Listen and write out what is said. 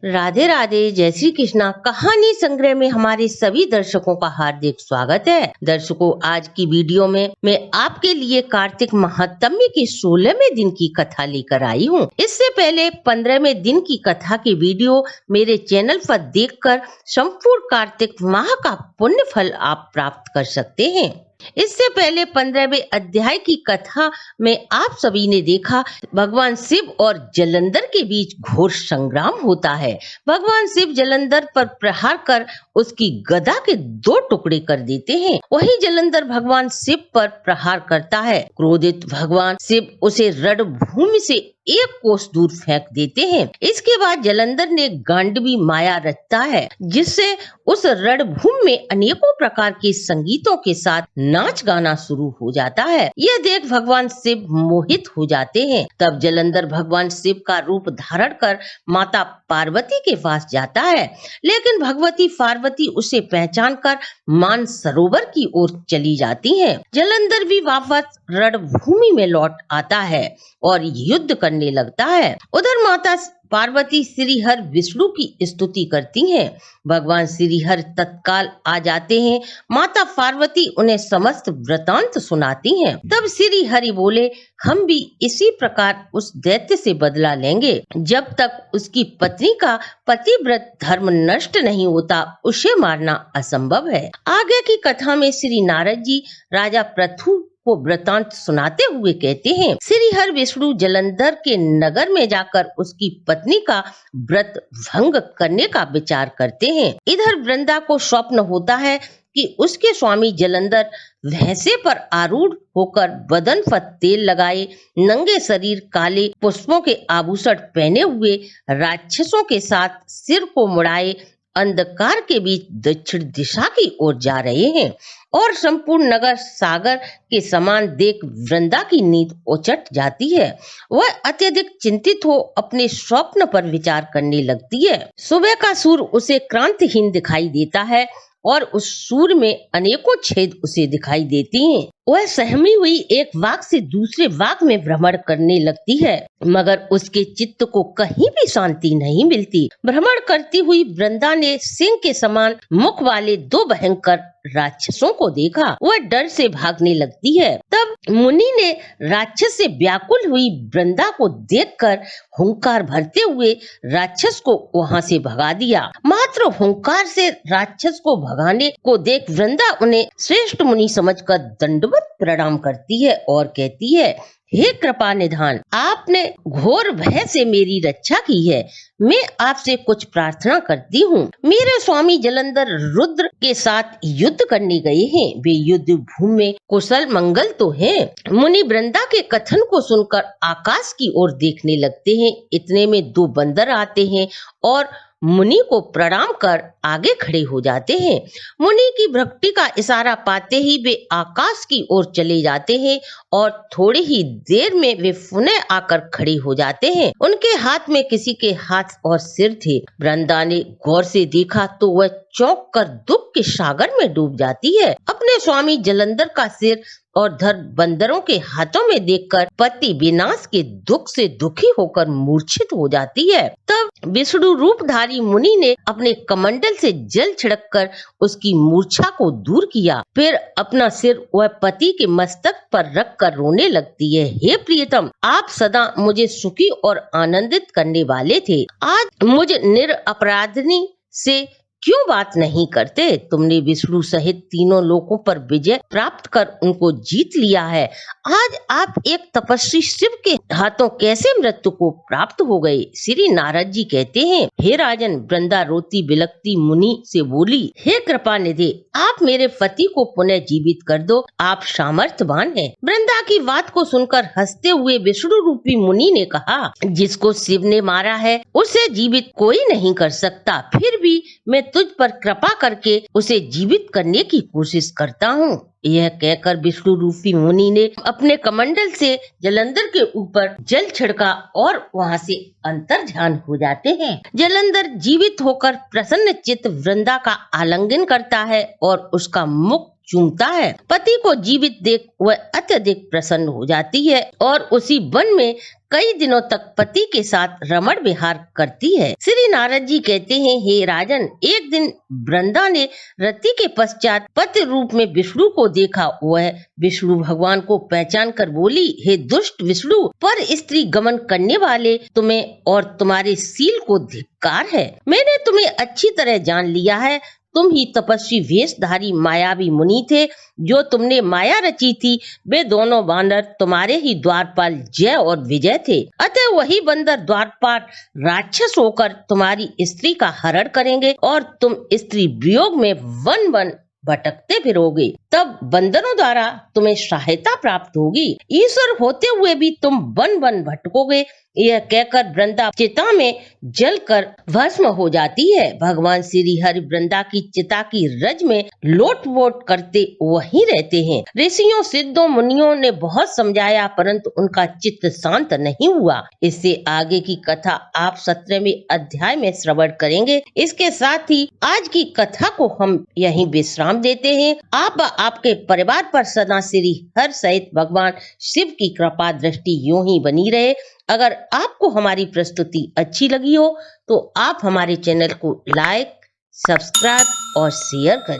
राधे राधे, जय श्री कृष्णा। कहानी संग्रह में हमारे सभी दर्शकों का हार्दिक स्वागत है। दर्शकों, आज की वीडियो में मैं आपके लिए कार्तिक महात्म्य के 16वें दिन की कथा लेकर आई हूँ। इससे पहले 15वें दिन की कथा की वीडियो मेरे चैनल पर देखकर संपूर्ण कार्तिक माह का पुण्य फल आप प्राप्त कर सकते हैं। इससे पहले 15वें अध्याय की कथा में आप सभी ने देखा भगवान शिव और जलंधर के बीच घोर संग्राम होता है। भगवान शिव जलंधर पर प्रहार कर उसकी गदा के 2 टुकड़े कर देते हैं। वहीं जलंधर भगवान शिव पर प्रहार करता है। क्रोधित भगवान शिव उसे रणभूमि से 1 कोस दूर फेंक देते हैं। इसके बाद जलंधर ने गांडवी माया रचता है, जिससे उस रणभूमि में अनेकों प्रकार के संगीतों के साथ नाच गाना शुरू हो जाता है। यह देख भगवान शिव मोहित हो जाते हैं। तब जलंधर भगवान शिव का रूप धारण कर माता पार्वती के पास जाता है, लेकिन भगवती पार्वती उसे पहचान कर मान सरोवर की ओर चली जाती हैं। जलंधर भी वापस रणभूमि में लौट आता है और युद्ध करने लगता है। उधर माता पार्वती श्री हर विष्णु की स्तुति करती हैं। भगवान श्री हर तत्काल आ जाते हैं। माता पार्वती उन्हें समस्त वृतांत सुनाती हैं। तब श्री हरि बोले, हम भी इसी प्रकार उस दैत्य से बदला लेंगे। जब तक उसकी पत्नी का पतिव्रत धर्म नष्ट नहीं होता, उसे मारना असंभव है। आगे की कथा में श्री नारद जी राजा पृथु को वृतांत सुनाते हुए कहते हैं, श्री हर विष्णु जलंधर के नगर में जाकर उसकी पत्नी का व्रत भंग करने का विचार करते हैं। इधर वृंदा को स्वप्न होता है कि उसके स्वामी जलंधर भैंसे पर आरूढ़ होकर बदन पर तेल लगाए, नंगे शरीर काले पुष्पों के आभूषण पहने हुए राक्षसों के साथ सिर को मुड़ाए अंधकार के बीच दक्षिण दिशा की ओर जा रहे हैं और संपूर्ण नगर सागर के समान देख वृंदा की नींद उचट जाती है। वह अत्यधिक चिंतित हो अपने स्वप्न पर विचार करने लगती है। सुबह का सूर्य उसे क्रांतिहीन दिखाई देता है और उस सूर्य में अनेकों छेद उसे दिखाई देती हैं। वह सहमी हुई एक वाग से दूसरे वाग में भ्रमण करने लगती है, मगर उसके चित्त को कहीं भी शांति नहीं मिलती। भ्रमण करती हुई वृंदा ने सिंह के समान मुख वाले 2 भयंकर राक्षसों को देखा। वह डर से भागने लगती है। तब मुनि ने राक्षस से व्याकुल हुई वृंदा को देखकर हुंकार भरते हुए राक्षस को वहां से भगा दिया। मात्र हुंकार से राक्षस को भगाने को देख वृंदा उन्हें श्रेष्ठ मुनि समझकर दंडवत प्रणाम करती है और कहती है, हे कृपा निधान, आपने घोर भय से मेरी रक्षा की है। मैं आपसे कुछ प्रार्थना करती हूँ। मेरे स्वामी जलंधर रुद्र के साथ युद्ध करने गए हैं। वे युद्ध भूमि में कुशल मंगल तो हैं। मुनि वृंदा के कथन को सुनकर आकाश की ओर देखने लगते हैं। इतने में 2 बंदर आते हैं और मुनि को प्रणाम कर आगे खड़े हो जाते हैं। मुनि की भक्ति का इशारा पाते ही वे आकाश की ओर चले जाते हैं और थोड़ी ही देर में वे पुनः आकर खड़े हो जाते हैं। उनके हाथ में किसी के हाथ और सिर थे। वृंदा ने गौर से देखा तो वह चौंक कर दुख के सागर में डूब जाती है। अपने स्वामी जलंधर का सिर और धर बंदरों के हाथों में देखकर पति विनाश के दुख से दुखी होकर मूर्छित हो जाती है। तब विष्णु रूपधारी मुनि ने अपने कमंडल से जल छिड़ककर उसकी मूर्छा को दूर किया। फिर अपना सिर वह पति के मस्तक पर रखकर रोने लगती है, हे प्रियतम, आप सदा मुझे सुखी और आनंदित करने वाले थे। आज मुझ निरपराधिनी से क्यों बात नहीं करते? तुमने विष्णु सहित 3 लोकों पर विजय प्राप्त कर उनको जीत लिया है। आज आप एक तपस्वी शिव के हाथों कैसे मृत्यु को प्राप्त हो गए? श्री नारद जी कहते हैं, हे राजन, वृंदा रोती बिलखती मुनि से बोली, हे कृपा निधि, आप मेरे पति को पुनः जीवित कर दो। आप सामर्थ्यवान हैं। वृंदा की बात को सुनकर हंसते हुए विष्णु रूपी मुनि ने कहा, जिसको शिव ने मारा है उसे जीवित कोई नहीं कर सकता। फिर भी मैं तुझ पर कृपा करके उसे जीवित करने की कोशिश करता हूँ। यह कहकर विष्णु रूपी मुनि ने अपने कमंडल से जलंधर के ऊपर जल छिड़का और वहां से अंतर ध्यान हो जाते हैं। जलंधर जीवित होकर प्रसन्न चित्त वृंदा का आलिंगन करता है और उसका मुख चूमता है। पति को जीवित देख वह अत्यधिक प्रसन्न हो जाती है और उसी वन में कई दिनों तक पति के साथ रमण विहार करती है। श्री नारद जी कहते हैं, हे राजन, एक दिन वृंदा ने रति के पश्चात पति रूप में विष्णु को देखा। वह विष्णु भगवान को पहचान कर बोली, हे दुष्ट विष्णु, पर स्त्री गमन करने वाले तुम्हें और तुम्हारे शील को धिक्कार है। मैंने तुम्हें अच्छी तरह जान लिया है। तुम ही तपस्वी वेशधारी मायावी मुनि थे। जो तुमने माया रची थी वे दोनों बानर तुम्हारे ही द्वारपाल जय और विजय थे। अतः वही बंदर द्वारपाल राक्षस होकर तुम्हारी स्त्री का हरण करेंगे और तुम स्त्री वियोग में वन वन भटकते फिरोगे। तब बंदरों द्वारा तुम्हें सहायता प्राप्त होगी। ईश्वर होते हुए भी तुम वन वन भटकोगे। यह कहकर वृंदा चिता में जलकर भस्म हो जाती है। भगवान श्री हरि वृंदा की चिता की रज में लोटपोट करते वहीं रहते हैं। ऋषियों सिद्धों मुनियों ने बहुत समझाया, परंतु उनका चित्त शांत नहीं हुआ। इससे आगे की कथा आप 17वें अध्याय में श्रवण करेंगे। इसके साथ ही आज की कथा को हम यहीं विश्राम देते हैं। आप आपके परिवार पर सदा श्री हर सहित भगवान शिव की कृपा दृष्टि यूं ही बनी रहे। अगर आपको हमारी प्रस्तुति अच्छी लगी हो तो आप हमारे चैनल को लाइक, सब्सक्राइब और शेयर करें।